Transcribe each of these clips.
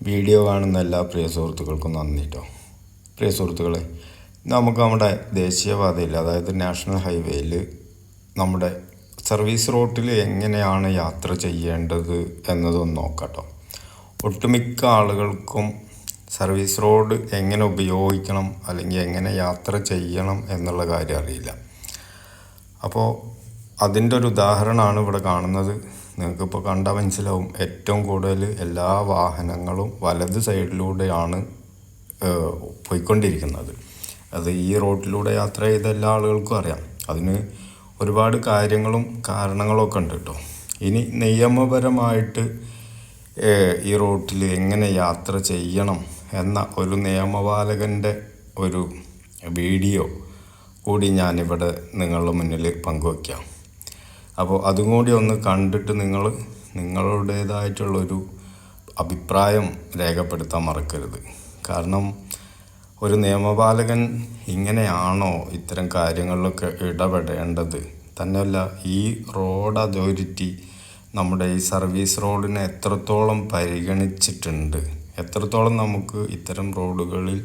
Video കാണുന്ന എല്ലാ പ്രിയ സുഹൃത്തുക്കൾക്കും നന്ദി കേട്ടോ. പ്രിയ സുഹൃത്തുക്കളെ, നമുക്ക് നമ്മുടെ ദേശീയപാതയിൽ, അതായത് നാഷണൽ ഹൈവേയിൽ, നമ്മുടെ സർവീസ് റോട്ടിൽ എങ്ങനെയാണ് യാത്ര ചെയ്യേണ്ടത് എന്നതൊന്ന് നോക്കാം കേട്ടോ. ഒട്ടുമിക്ക ആളുകൾക്കും സർവീസ് റോഡ് എങ്ങനെ ഉപയോഗിക്കണം അല്ലെങ്കിൽ എങ്ങനെ യാത്ര ചെയ്യണം എന്നുള്ള കാര്യം അറിയില്ല. അപ്പോൾ അതിൻ്റെ ഒരു ഉദാഹരണമാണ് ഇവിടെ കാണുന്നത്. നിങ്ങൾക്കിപ്പോൾ കണ്ടാൽ മനസ്സിലാവും, ഏറ്റവും കൂടുതൽ എല്ലാ വാഹനങ്ങളും വലത് സൈഡിലൂടെയാണ് പോയിക്കൊണ്ടിരിക്കുന്നത്. അത് ഈ റോഡിലൂടെ യാത്ര ചെയ്ത എല്ലാ ആളുകൾക്കും അറിയാം. അതിന് ഒരുപാട് കാര്യങ്ങളും കാരണങ്ങളൊക്കെ ഉണ്ട് കേട്ടോ. ഇനി നിയമപരമായിട്ട് ഈ റോട്ടിൽ എങ്ങനെ യാത്ര ചെയ്യണം എന്ന ഒരു നിയമപാലകൻ്റെ ഒരു വീഡിയോ കൂടി ഞാനിവിടെ നിങ്ങളുടെ മുന്നിൽ പങ്കുവയ്ക്കാം. അപ്പോൾ അതും കൂടി ഒന്ന് കണ്ടിട്ട് നിങ്ങളുടേതായിട്ടുള്ളൊരു അഭിപ്രായം രേഖപ്പെടുത്താൻ മറക്കരുത്. കാരണം ഒരു നിയമപാലകൻ ഇങ്ങനെയാണോ ഇത്തരം കാര്യങ്ങളിലൊക്കെ ഇടപെടേണ്ടത്? തന്നെയല്ല, ഈ റോഡ് അതോറിറ്റി നമ്മുടെ ഈ സർവീസ് റോഡിനെ എത്രത്തോളം പരിഗണിച്ചിട്ടുണ്ട്, എത്രത്തോളം നമുക്ക് ഇത്തരം റോഡുകളിൽ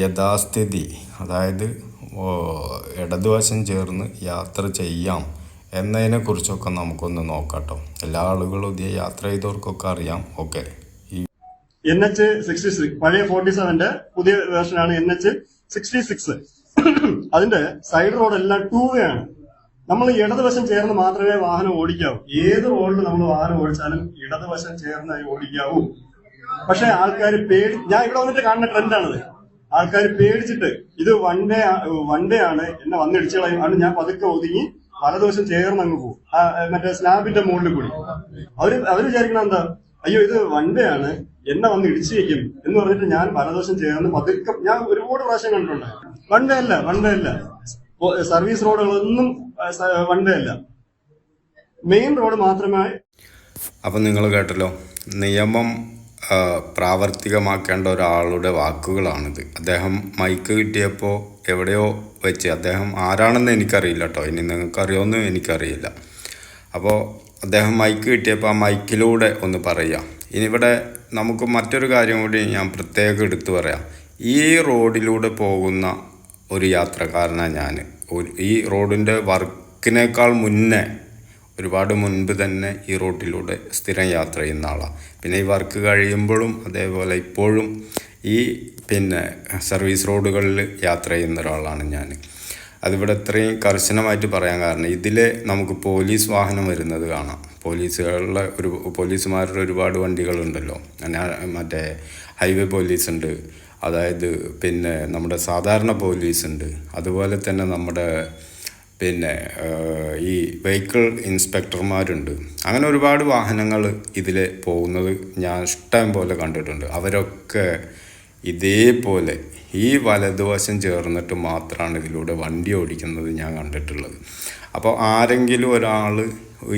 യഥാസ്ഥിതി, അതായത് ഇടതുവശം ചേർന്ന് യാത്ര ചെയ്യാം എന്നതിനെക്കുറിച്ചൊക്കെ നമുക്കൊന്ന് നോക്കാം കേട്ടോ. എല്ലാ ആളുകളും ഇതേ യാത്ര ചെയ്തവർക്കൊക്കെ അറിയാം. ഓക്കെ, NH-66 പഴയ 47ന്റെ പുതിയ വേർഷനാണ് NH-66. അതിന്റെ സൈഡ് റോഡ് എല്ലാം 2 വേ ആണ്. നമ്മൾ ഇടതുവശം ചേർന്ന് മാത്രമേ വാഹനം ഓടിക്കാവൂ. ഏത് റോഡിൽ നമ്മൾ വാഹനം ഓടിച്ചാലും ഇടതുവശം ചേർന്ന് ഓടിക്കാവൂ. പക്ഷെ ആൾക്കാർ ഞാൻ ഇവിടെ വന്നിട്ട് കാണുന്ന ട്രെൻഡാണിത്. ആൾക്കാർ പേടിച്ചിട്ട് ഇത് വൺ ഡേ ആണ്, എന്നെ വന്നിടിച്ചു കളയും, അത് ഞാൻ പതുക്കെ ഒതുങ്ങി വലതുവശം ചേർന്ന് അങ്ങ് പോകും, മറ്റേ സ്ലാബിന്റെ മുകളിൽ കൂടി. അവര് വിചാരിക്കണം എന്താ, അയ്യോ ഇത് വൺ ഡേ ആണ്, എന്നെ വന്ന് ഇടിച്ചു വയ്ക്കും എന്ന് പറഞ്ഞിട്ട് ഞാൻ വലതുവശം ചേർന്ന് പതുക്കെ, ഞാൻ ഒരുപാട് പ്രാവശ്യം കണ്ടിട്ടുണ്ട്. വൺ ഡേ അല്ല, സർവീസ് റോഡുകളൊന്നും വൺ ഡേ അല്ല, മെയിൻ റോഡ് മാത്രമേ. അപ്പം നിങ്ങൾ കേട്ടല്ലോ, നിയമം പ്രാവർത്തികമാക്കേണ്ട ഒരാളുടെ വാക്കുകളാണിത്. അദ്ദേഹം മൈക്ക് കിട്ടിയപ്പോൾ എവിടെയോ വെച്ച്, അദ്ദേഹം ആരാണെന്ന് എനിക്കറിയില്ല കേട്ടോ, ഇനി നിങ്ങൾക്കറിയുമെന്ന് എനിക്കറിയില്ല. അപ്പോൾ അദ്ദേഹം മൈക്ക് കിട്ടിയപ്പോൾ ആ മൈക്കിലൂടെ ഒന്ന് പറയാം. ഇനി ഇവിടെ നമുക്ക് മറ്റൊരു കാര്യം കൂടി ഞാൻ പ്രത്യേകം എടുത്തു പറയാം. ഈ റോഡിലൂടെ പോകുന്ന ഒരു യാത്രക്കാരനാണ് ഞാൻ. ഈ റോഡിൻ്റെ വർക്കിനേക്കാൾ മുന്നേ, ഒരുപാട് മുൻപ് തന്നെ ഈ റോഡിലൂടെ സ്ഥിരം യാത്ര ചെയ്യുന്ന ആളാണ്. പിന്നെ ഈ വർക്ക് കഴിയുമ്പോഴും അതേപോലെ ഇപ്പോഴും ഈ സർവീസ് റോഡുകളിൽ യാത്ര ചെയ്യുന്ന ഒരാളാണ് ഞാൻ. അതിവിടെ ഇത്രയും കർശനമായിട്ട് പറയാൻ കാരണം, ഇതിൽ നമുക്ക് പോലീസ് വാഹനം വരുന്നത് കാണാം. പോലീസുമാരുടെ ഒരുപാട് വണ്ടികളുണ്ടല്ലോ. മറ്റേ ഹൈവേ പോലീസ് ഉണ്ട്, അതായത് നമ്മുടെ സാധാരണ പോലീസ് ഉണ്ട്, അതുപോലെ തന്നെ നമ്മുടെ ഈ വെഹിക്കിൾ ഇൻസ്പെക്ടർമാരുണ്ട്. അങ്ങനെ ഒരുപാട് വാഹനങ്ങൾ ഇതിൽ പോകുന്നത് ഞാൻ ഇഷ്ടം പോലെ കണ്ടിട്ടുണ്ട്. അവരൊക്കെ ഇതേപോലെ ഈ വലതുവശം ചേർന്നിട്ട് മാത്രമാണ് ഇതിലൂടെ വണ്ടി ഓടിക്കുന്നത് ഞാൻ കണ്ടിട്ടുള്ളത്. അപ്പോൾ ആരെങ്കിലും ഒരാൾ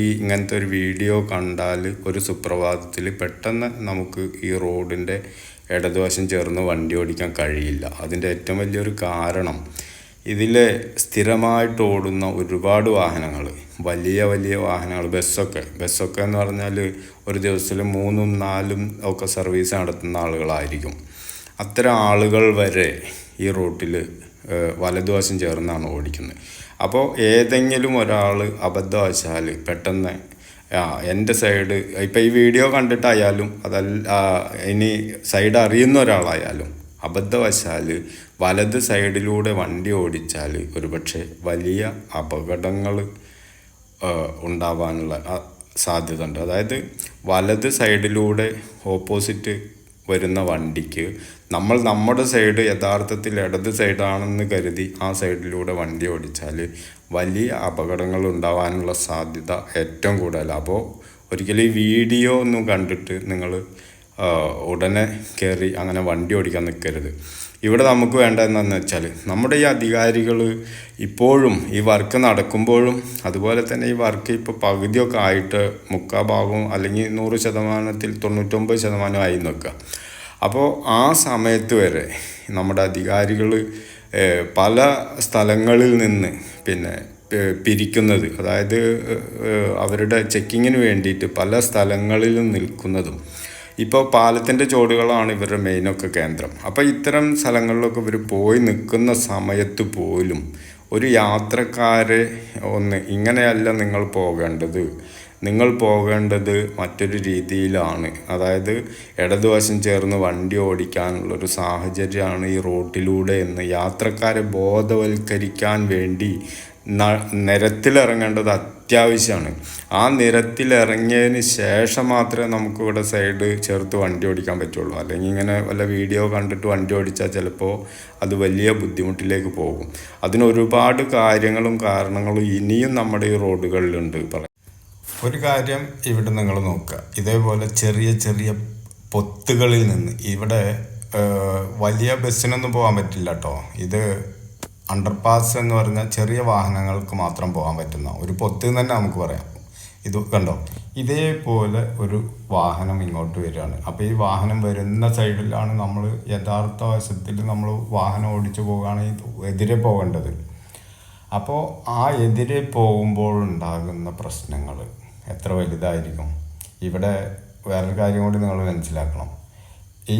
ഇങ്ങനത്തെ ഒരു വീഡിയോ കണ്ടാൽ ഒരു സുപ്രഭാതത്തിൽ പെട്ടെന്ന് നമുക്ക് ഈ റോഡിൻ്റെ ഇടതുവശം ചേർന്ന് വണ്ടി ഓടിക്കാൻ കഴിയില്ല. അതിൻ്റെ ഏറ്റവും വലിയൊരു കാരണം, ഇതിൽ സ്ഥിരമായിട്ട് ഓടുന്ന ഒരുപാട് വാഹനങ്ങൾ, വലിയ വാഹനങ്ങൾ, ബസ്സൊക്കെ എന്ന് പറഞ്ഞാൽ ഒരു ദിവസത്തിൽ 3ഉം 4ഉം ഒക്കെ സർവീസ് നടത്തുന്ന ആളുകളായിരിക്കും. അത്തരം ആളുകൾ വരെ ഈ റൂട്ടിൽ വലതുവശം ചേർന്നാണ് ഓടിക്കുന്നത്. അപ്പോൾ ഏതെങ്കിലും ഒരാൾ അബദ്ധവശാൽ പെട്ടെന്ന് എൻ്റെ സൈഡ്, ഇപ്പം ഈ വീഡിയോ കണ്ടിട്ടായാലും ഇനി സൈഡ് അറിയുന്ന ഒരാളായാലും അബദ്ധവശാൽ വലത് സൈഡിലൂടെ വണ്ടി ഓടിച്ചാൽ ഒരുപക്ഷെ വലിയ അപകടങ്ങൾ ഉണ്ടാവാനുള്ള സാധ്യത ഉണ്ട്. അതായത് വലത് സൈഡിലൂടെ ഓപ്പോസിറ്റ് വരുന്ന വണ്ടിക്ക് നമ്മുടെ സൈഡ് യഥാർത്ഥത്തിൽ ഇടത് സൈഡാണെന്ന് കരുതി ആ സൈഡിലൂടെ വണ്ടി ഓടിച്ചാൽ വലിയ അപകടങ്ങൾ ഉണ്ടാവാനുള്ള സാധ്യത ഏറ്റവും കൂടുതൽ. അപ്പോൾ ഒരിക്കലും ഈ വീഡിയോ ഒന്നും കണ്ടിട്ട് നിങ്ങൾ ഉടനെ കയറി അങ്ങനെ വണ്ടി ഓടിക്കാൻ നിൽക്കരുത്. ഇവിടെ നമുക്ക് വേണ്ട എന്താണെന്ന് വെച്ചാൽ, നമ്മുടെ ഈ അധികാരികൾ ഇപ്പോഴും ഈ വർക്ക് നടക്കുമ്പോഴും, അതുപോലെ തന്നെ ഈ വർക്ക് ഇപ്പോൾ പകുതിയൊക്കെ ആയിട്ട് 3/4 അല്ലെങ്കിൽ 100%, 99% ആയി നിൽക്കുക. അപ്പോൾ ആ സമയത്ത് വരെ നമ്മുടെ അധികാരികൾ പല സ്ഥലങ്ങളിൽ നിന്ന് പിരിക്കുന്നത്, അതായത് അവരുടെ ചെക്കിങ്ങിന് വേണ്ടിയിട്ട് പല സ്ഥലങ്ങളിലും നിൽക്കുന്നതും ഇപ്പോൾ പാലത്തിൻ്റെ ചോടുകളാണ് ഇവരുടെ മെയിനൊക്കെ കേന്ദ്രം. അപ്പോൾ ഇത്തരം സ്ഥലങ്ങളിലൊക്കെ ഇവർ പോയി നിൽക്കുന്ന സമയത്ത് പോലും ഒരു യാത്രക്കാരെ ഇങ്ങനെയല്ല നിങ്ങൾ പോകേണ്ടത് മറ്റൊരു രീതിയിലാണ്. അതായത് ഇടതുവശം ചേർന്ന് വണ്ടി ഓടിക്കാനുള്ളൊരു സാഹചര്യമാണ് ഈ റോട്ടിലൂടെ എന്ന് യാത്രക്കാരെ ബോധവൽക്കരിക്കാൻ വേണ്ടി നിരത്തിലിറങ്ങേണ്ടത് അത്യാവശ്യമാണ്. ആ നിരത്തിലിറങ്ങിയതിന് ശേഷം മാത്രമേ നമുക്കിവിടെ സൈഡ് ചേർത്ത് വണ്ടി ഓടിക്കാൻ പറ്റുള്ളൂ. അല്ലെങ്കിൽ ഇങ്ങനെ വല്ല വീഡിയോ കണ്ടിട്ട് വണ്ടി ഓടിച്ചാൽ ചിലപ്പോൾ അത് വലിയ ബുദ്ധിമുട്ടിലേക്ക് പോകും. അതിനൊരുപാട് കാര്യങ്ങളും കാരണങ്ങളും ഇനിയും നമ്മുടെ ഈ റോഡുകളിലുണ്ട്. ഒരു കാര്യം ഇവിടെ നിങ്ങൾ നോക്കുക, ഇതേപോലെ ചെറിയ ചെറിയ പൊത്തുകളിൽ നിന്ന് ഇവിടെ വലിയ ബസ്സിനൊന്നും പോകാൻ പറ്റില്ല കേട്ടോ. ഇത് അണ്ടർപാസ് എന്ന് പറഞ്ഞാൽ ചെറിയ വാഹനങ്ങൾക്ക് മാത്രം പോകാൻ പറ്റുന്ന ഒരു പൊത്ത് തന്നെ നമുക്ക് പറയാം. ഇത് കണ്ടോ, ഇതേപോലെ ഒരു വാഹനം ഇങ്ങോട്ട് വരികയാണ്. അപ്പോൾ ഈ വാഹനം വരുന്ന സൈഡിലാണ് നമ്മൾ യഥാർത്ഥ വശത്തിൽ നമ്മൾ വാഹനം ഓടിച്ചു പോകുകയാണെങ്കിൽ എതിരെ പോകേണ്ടത്. അപ്പോൾ ആ എതിരെ പോകുമ്പോൾ ഉണ്ടാകുന്ന പ്രശ്നങ്ങൾ എത്ര വലുതായിരിക്കും. ഇവിടെ വേറൊരു കാര്യം കൂടി നിങ്ങൾ മനസ്സിലാക്കണം. ഈ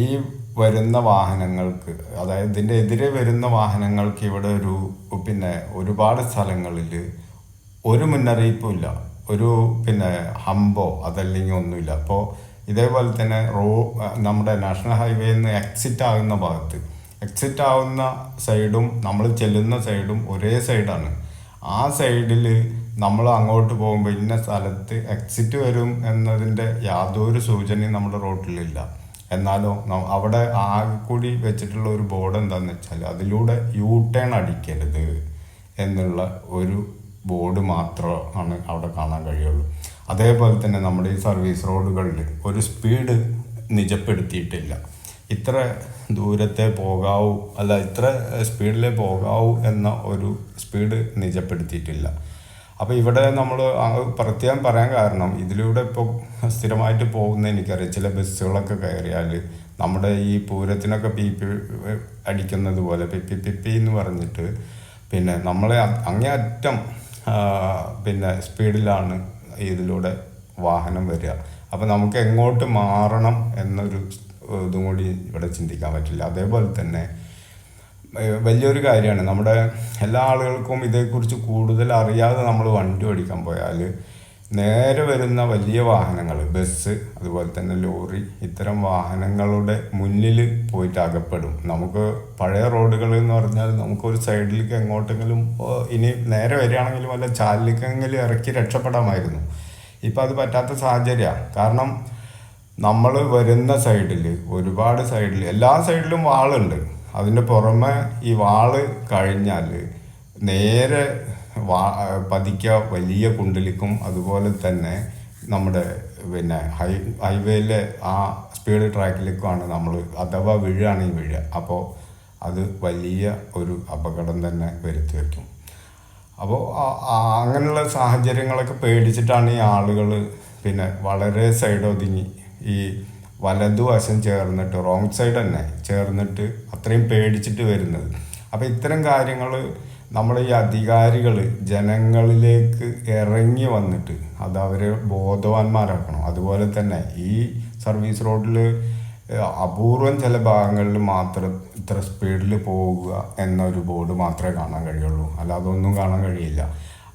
വരുന്ന വാഹനങ്ങൾക്ക്, അതായത് ഇതിൻ്റെ എതിരെ വരുന്ന വാഹനങ്ങൾക്ക് ഇവിടെ ഒരുപാട് സ്ഥലങ്ങളിൽ ഒരു മുന്നറിയിപ്പും ഇല്ല, ഹമ്പോ അതല്ലെങ്കിൽ ഒന്നുമില്ല. അപ്പോൾ ഇതേപോലെ തന്നെ നമ്മുടെ നാഷണൽ ഹൈവേയിൽ നിന്ന് എക്സിറ്റ് ആവുന്ന സൈഡും നമ്മൾ ചെല്ലുന്ന സൈഡും ഒരേ സൈഡാണ്. ആ സൈഡിൽ നമ്മൾ അങ്ങോട്ട് പോകുമ്പോൾ ഇന്ന സ്ഥലത്ത് എക്സിറ്റ് വരും എന്നതിൻ്റെ യാതൊരു സൂചനയും നമ്മുടെ റോട്ടിലില്ല. എന്നാലോ അവിടെ ആകെ കൂടി വെച്ചിട്ടുള്ള ഒരു ബോർഡ് എന്താണെന്ന് വെച്ചാൽ അതിലൂടെ ടേൺ അടിക്കരുത് എന്നുള്ള ഒരു ബോർഡ് മാത്രമാണ് അവിടെ കാണാൻ കഴിയുള്ളൂ. അതേപോലെ തന്നെ നമ്മുടെ ഈ സർവീസ് റോഡുകളിൽ ഒരു സ്പീഡ് നിജപ്പെടുത്തിയിട്ടില്ല. ഇത്ര ദൂരത്തെ പോകാവൂ, ഇത്ര സ്പീഡിലേ പോകാവൂ എന്ന ഒരു സ്പീഡ് നിജപ്പെടുത്തിയിട്ടില്ല. അപ്പോൾ ഇവിടെ നമ്മൾ പ്രത്യേകം പറയാൻ കാരണം, ഇതിലൂടെ ഇപ്പോൾ സ്ഥിരമായിട്ട് പോകുന്ന എനിക്കറിയാം, ചില ബസ്സുകളൊക്കെ കയറിയാൽ നമ്മുടെ ഈ പൂരത്തിനൊക്കെ പി അടിക്കുന്നത് പോലെ പിപ്പി എന്ന് പറഞ്ഞിട്ട് നമ്മളെ അങ്ങേയറ്റം സ്പീഡിലാണ് ഇതിലൂടെ വാഹനം വരിക. അപ്പോൾ നമുക്ക് എങ്ങോട്ട് മാറണം എന്നൊരു ഇതും കൂടി ഇവിടെ ചിന്തിക്കാൻ പറ്റില്ല. അതേപോലെ തന്നെ വലിയൊരു കാര്യമാണ്, നമ്മുടെ എല്ലാ ആളുകൾക്കും ഇതേക്കുറിച്ച് കൂടുതൽ അറിയാതെ നമ്മൾ വണ്ടി ഓടിക്കാൻ പോയാൽ നേരെ വരുന്ന വലിയ വാഹനങ്ങൾ, ബസ്, അതുപോലെ തന്നെ ലോറി, ഇത്തരം വാഹനങ്ങളുടെ മുന്നിൽ പോയിട്ട് അകപ്പെടും. നമുക്ക് പഴയ റോഡുകൾ എന്ന് പറഞ്ഞാൽ നമുക്കൊരു സൈഡിലേക്ക് എങ്ങോട്ടെങ്കിലും ഇനി നേരെ വരികയാണെങ്കിലും വല്ല ചാലിലേക്കെങ്കിലും ഇറക്കി രക്ഷപ്പെടാമായിരുന്നു. ഇപ്പം അത് പറ്റാത്ത സാഹചര്യമാണ്. കാരണം നമ്മൾ വരുന്ന സൈഡിൽ ഒരുപാട് എല്ലാ സൈഡിലും വാളുണ്ട്. അതിൻ്റെ പുറമെ ഈ വാള് കഴിഞ്ഞാൽ നേരെ പതിക്കുക വലിയ കുണ്ടിലേക്കും അതുപോലെ തന്നെ നമ്മുടെ ഹൈവേയിലെ ആ സ്പീഡ് ട്രാക്കിലേക്കുമാണ് നമ്മൾ അഥവാ വീഴുക. അപ്പോൾ അത് വലിയ ഒരു അപകടം തന്നെ വരുത്തി വയ്ക്കും. അപ്പോൾ അങ്ങനെയുള്ള സാഹചര്യങ്ങളൊക്കെ പേടിച്ചിട്ടാണ് ഈ ആളുകൾ വളരെ സൈഡൊതുങ്ങി ഈ വലതുവശം ചേർന്നിട്ട് റോങ് സൈഡ് തന്നെ ചേർന്നിട്ട് അത്രയും പേടിച്ചിട്ട് വരുന്നത്. അപ്പോൾ ഇത്തരം കാര്യങ്ങൾ നമ്മുടെ ഈ അധികാരികൾ ജനങ്ങളിലേക്ക് ഇറങ്ങി വന്നിട്ട് അത് അവരെ ബോധവാന്മാരാക്കണം. അതുപോലെ തന്നെ ഈ സർവീസ് റോഡിൽ അപൂർവം ചില ഭാഗങ്ങളിൽ മാത്രം ഇത്ര സ്പീഡിൽ പോവുക എന്നൊരു ബോർഡ് മാത്രമേ കാണാൻ കഴിയുള്ളൂ, അല്ലാതെ ഒന്നും കാണാൻ കഴിയില്ല.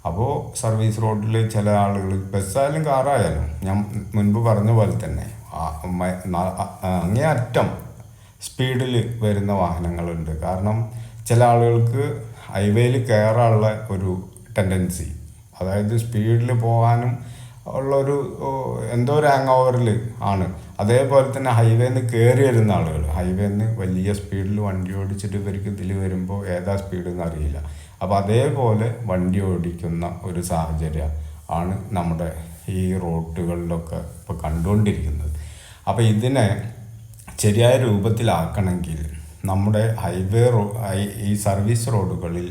അപ്പോൾ സർവീസ് റോഡിൽ ചില ആളുകൾ, ബസ്സായാലും കാറായാലും, ഞാൻ മുൻപ് പറഞ്ഞ പോലെ തന്നെ അങ്ങേയറ്റം സ്പീഡിൽ വരുന്ന വാഹനങ്ങളുണ്ട്. കാരണം ചില ആളുകൾക്ക് ഹൈവേയിൽ കയറാനുള്ള ഒരു ടെൻഡൻസി, അതായത് സ്പീഡിൽ പോകാനും ഉള്ളൊരു എന്തോ ഒരു ഹാങ് ഓവറിൽ ആണ്. അതേപോലെ തന്നെ ഹൈവേന്ന് കയറി വരുന്ന ആളുകൾ, ഹൈവേന്ന് വലിയ സ്പീഡിൽ വണ്ടി ഓടിച്ചിട്ട് ഇവർക്ക് ഇതിൽ വരുമ്പോൾ ഏതാ സ്പീഡെന്ന് അറിയില്ല. അപ്പോൾ അതേപോലെ വണ്ടി ഓടിക്കുന്ന ഒരു സാഹചര്യം ആണ് നമ്മുടെ ഈ റോഡുകളിലൊക്കെ ഇപ്പോൾ കണ്ടുകൊണ്ടിരിക്കുന്നത്. അപ്പോൾ ഇതിനെ ശരിയായ രൂപത്തിലാക്കണമെങ്കിൽ നമ്മുടെ ഈ സർവീസ് റോഡുകളിൽ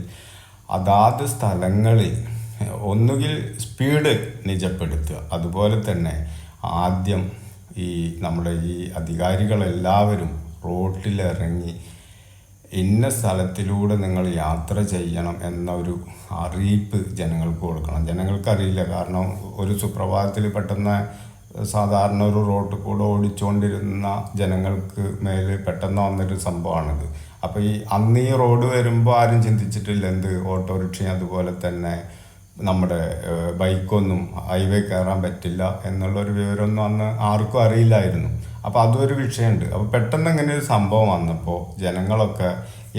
അതാത് സ്ഥലങ്ങളിൽ ഒന്നുകിൽ സ്പീഡ് നിജപ്പെടുത്തുക, അതുപോലെ തന്നെ ആദ്യം നമ്മുടെ ഈ അധികാരികളെല്ലാവരും റോഡിലിറങ്ങി ഇന്ന സ്ഥലത്തിലൂടെ നിങ്ങൾ യാത്ര ചെയ്യണം എന്നൊരു അറിയിപ്പ് ജനങ്ങൾക്ക് കൊടുക്കണം. ജനങ്ങൾക്കറിയില്ല, കാരണം ഒരു സുപ്രഭാതത്തിൽ പെട്ടെന്ന് സാധാരണ ഒരു റോഡിൽ കൂടെ ഓടിച്ചുകൊണ്ടിരുന്ന ജനങ്ങൾക്ക് മേൽ പെട്ടെന്ന് വന്നൊരു സംഭവമാണിത്. അപ്പോൾ അന്ന് ഈ റോഡ് വരുമ്പോൾ ആരും ചിന്തിച്ചിട്ടില്ല എന്ത് ഓട്ടോറിക്ഷയും അതുപോലെ തന്നെ നമ്മുടെ ബൈക്കൊന്നും ഹൈവേ കയറാൻ പറ്റില്ല എന്നുള്ളൊരു വിവരമൊന്നും അന്ന് ആർക്കും അറിയില്ലായിരുന്നു. അപ്പോൾ അതൊരു വിഷയമുണ്ട്. അപ്പോൾ പെട്ടെന്ന് ഇങ്ങനെ ഒരു സംഭവം വന്നപ്പോൾ ജനങ്ങളൊക്കെ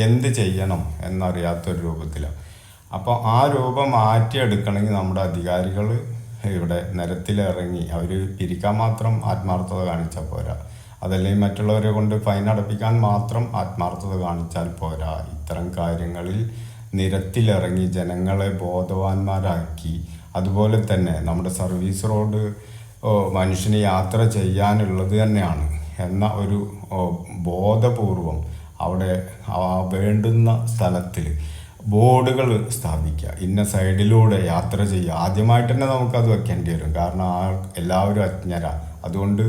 എന്ത് ചെയ്യണം എന്നറിയാത്തൊരു രൂപത്തിലാണ്. അപ്പോൾ ആ രൂപം മാറ്റിയെടുക്കണമെങ്കിൽ നമ്മുടെ അധികാരികൾ ഇവിടെ നിരത്തിലിറങ്ങി അവർ പിരിക്കാൻ മാത്രം ആത്മാർത്ഥത കാണിച്ചാൽ പോരാ, അതല്ലെങ്കിൽ മറ്റുള്ളവരെ കൊണ്ട് ഫൈൻ അടപ്പിക്കാൻ മാത്രം ആത്മാർത്ഥത കാണിച്ചാൽ പോരാ. ഇത്തരം കാര്യങ്ങളിൽ നിരത്തിലിറങ്ങി ജനങ്ങളെ ബോധവാന്മാരാക്കി, അതുപോലെ തന്നെ നമ്മുടെ സർവീസ് റോഡ് മനുഷ്യന് യാത്ര ചെയ്യാനുള്ളത് തന്നെയാണ് എന്ന ഒരു ബോധപൂർവം അവിടെ വേണ്ടുന്ന സ്ഥലത്തിൽ ബോർഡുകൾ സ്ഥാപിക്കുക, ഇന്ന സൈഡിലൂടെ യാത്ര ചെയ്യുക. ആദ്യമായിട്ട് തന്നെ നമുക്കത് വെക്കേണ്ടി വരും, കാരണം എല്ലാവരും അജ്ഞരാ. അതുകൊണ്ട്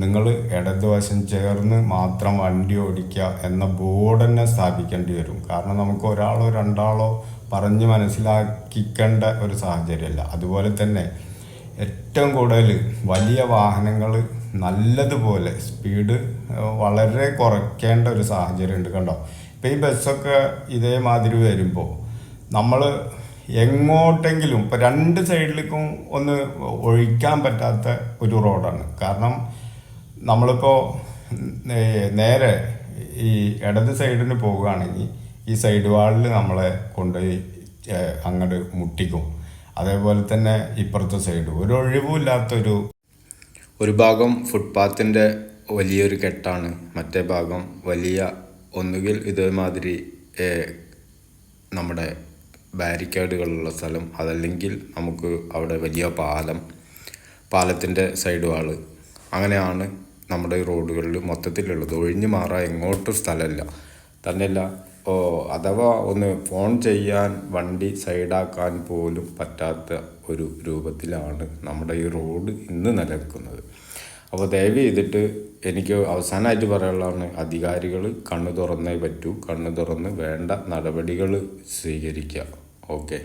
നിങ്ങൾ ഇടതുവശം ചേർന്ന് മാത്രം വണ്ടി ഓടിക്കുക എന്ന ബോർഡ് തന്നെ സ്ഥാപിക്കേണ്ടി വരും. കാരണം നമുക്ക് ഒരാളോ രണ്ടാളോ പറഞ്ഞ് മനസ്സിലാക്കിക്കേണ്ട ഒരു സാഹചര്യമല്ല. അതുപോലെ തന്നെ ഏറ്റവും കൂടുതൽ വലിയ വാഹനങ്ങൾ നല്ലതുപോലെ സ്പീഡ് വളരെ കുറയ്ക്കേണ്ട ഒരു സാഹചര്യം ഉണ്ട്. കണ്ടോ, ഇപ്പം ഈ ബസ്സൊക്കെ ഇതേമാതിരി വരുമ്പോൾ നമ്മൾ എങ്ങോട്ടെങ്കിലും ഇപ്പം രണ്ട് സൈഡിലേക്കും ഒന്ന് ഒഴിക്കാൻ പറ്റാത്ത ഒരു റോഡാണ്. കാരണം നമ്മളിപ്പോൾ നേരെ ഈ ഇടത് സൈഡിന് പോവുകയാണെങ്കിൽ ഈ സൈഡ് വാളിൽ നമ്മളെ കൊണ്ടുപോയി അങ്ങോട്ട് മുട്ടിക്കും. അതേപോലെ തന്നെ ഇപ്പുറത്തെ സൈഡ് ഒരു ഒഴിവുമില്ലാത്തൊരു ഭാഗം ഫുട്പാത്തിൻ്റെ വലിയൊരു കെട്ടാണ്, മറ്റേ ഭാഗം വലിയ ഒന്നുകിൽ ഇതേമാതിരി നമ്മുടെ ബാരിക്കേഡുകളുള്ള സ്ഥലം, അതല്ലെങ്കിൽ നമുക്ക് അവിടെ വലിയ പാലത്തിൻ്റെ സൈഡ് വാള്. അങ്ങനെയാണ് നമ്മുടെ ഈ റോഡുകളിൽ മൊത്തത്തിലുള്ളത്. ഒഴിഞ്ഞു മാറാൻ എങ്ങോട്ടും സ്ഥലമില്ല. തന്നെയല്ല അഥവാ ഒന്ന് ഫോൺ ചെയ്യാൻ വണ്ടി സൈഡാക്കാൻ പോലും പറ്റാത്ത ഒരു രൂപത്തിലാണ് നമ്മുടെ ഈ റോഡ് ഇന്ന് നിലനിൽക്കുന്നത്. അപ്പോൾ ദയവ് ചെയ്തിട്ട് എനിക്ക് അവസാനമായിട്ട് പറയാനുള്ളതാണ്, അധികാരികൾ കണ്ണു തുറന്നേ പറ്റൂ. കണ്ണു തുറന്ന് വേണ്ട നടപടികൾ സ്വീകരിക്കുക. ഓക്കെ.